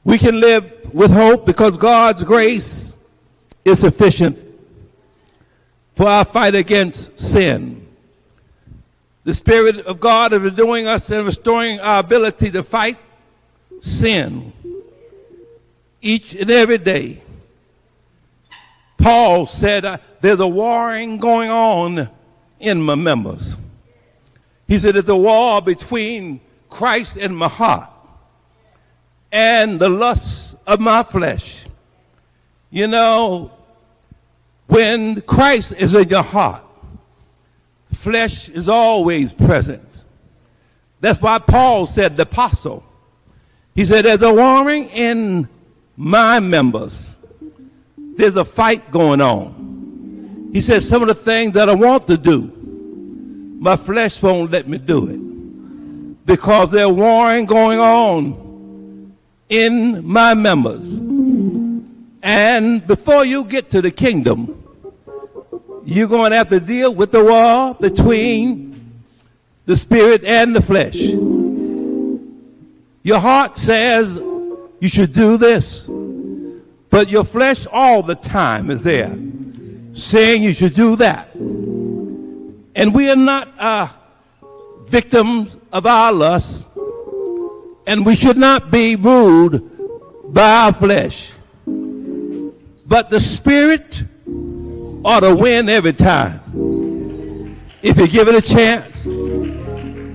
We can live with hope because God's grace is sufficient for our fight against sin. The Spirit of God is renewing us and restoring our ability to fight sin each and every day. Paul said, there's a warring going on in my members. He said, there's a war between Christ and my heart and the lusts of my flesh. You know, when Christ is in your heart, flesh is always present. That's why Paul said, the apostle, he said, there's a warring in my members. There's a fight going on. He said, some of the things that I want to do, my flesh won't let me do it because there's warring going on in my members. And before you get to the kingdom, you're going to have to deal with the war between the spirit and the flesh. Your heart says you should do this, but your flesh all the time is there saying you should do that. And we are not victims of our lust, and we should not be ruled by our flesh. But the spirit ought to win every time if you give it a chance.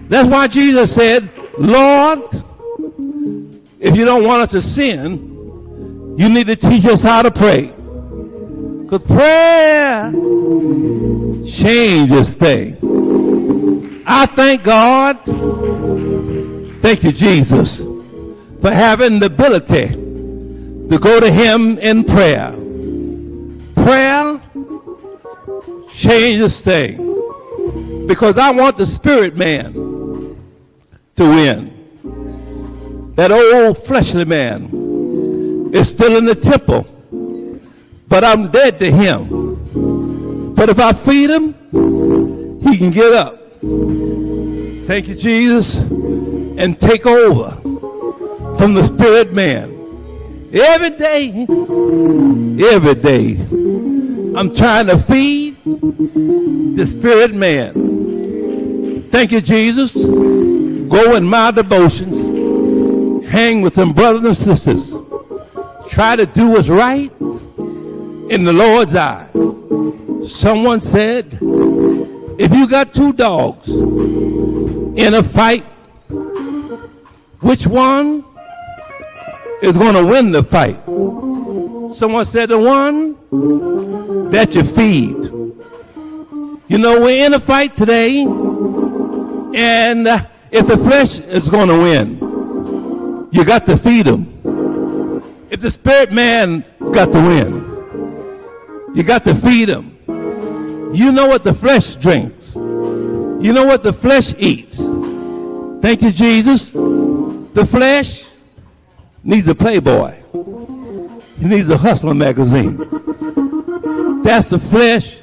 That's why Jesus said, Lord, if you don't want us to sin, you need to teach us how to pray. Because prayer changes things. I thank God, thank you, Jesus, for having the ability to go to Him in prayer. Prayer changes things. Because I want the spirit man to win. That old fleshly man is still in the temple, but I'm dead to him. But if I feed him, he can get up. Thank you, Jesus, and take over from the spirit man. Every day, I'm trying to feed the spirit man. Thank you, Jesus. Go in my devotions. Hang with some brothers and sisters. Try to do what's right in the Lord's eye. Someone said, if you got two dogs in a fight, which one is going to win the fight? Someone said the one that you feed. You know, we're in a fight today, and if the flesh is going to win, you got to feed them. If the spirit man got to win, you got to feed him. You know what the flesh drinks. You know what the flesh eats. Thank you, Jesus. The flesh needs a Playboy. He needs a Huston magazine. That's the flesh.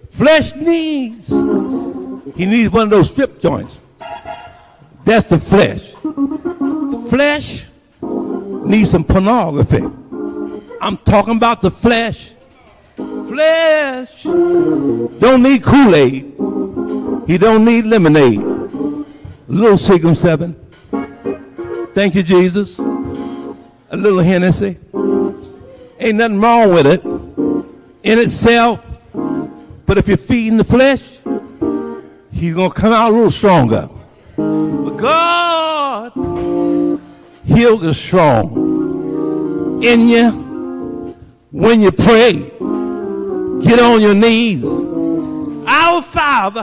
Flesh needs. He needs one of those strip joints. That's the flesh. The flesh needs some pornography. I'm talking about the flesh. Flesh don't need Kool-Aid. He don't need lemonade. A little Seagram 7. Thank you, Jesus. A little Hennessy. Ain't nothing wrong with it in itself. But if you're feeding the flesh, he's going to come out a little stronger. But God, He'll get strong in you when you pray. Get on your knees. Our Father,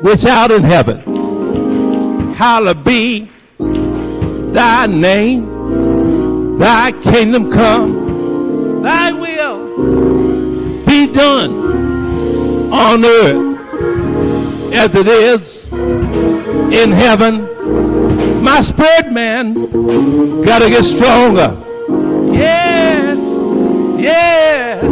which art in heaven, hallowed be thy name. Thy kingdom come. Thy will be done on earth as it is in heaven. My spirit man got to get stronger. Yes, yes.